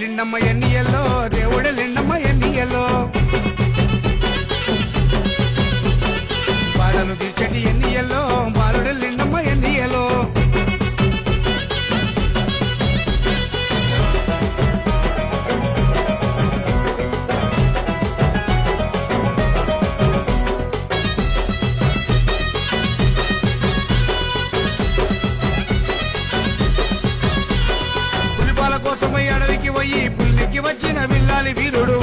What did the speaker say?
ఎల్లిండమ్మ ఎన్నియల్లో దేవుడెల్లిండమ్మ ఎన్నియల్లో బాధలు తీర్చటి ఎన్నియల్లో బాలుడెల్లిండమ్మ ఎన్నియలో కోసమై అడవికి పోయి పుల్లికి వచ్చిన విల్లాలి వీరుడు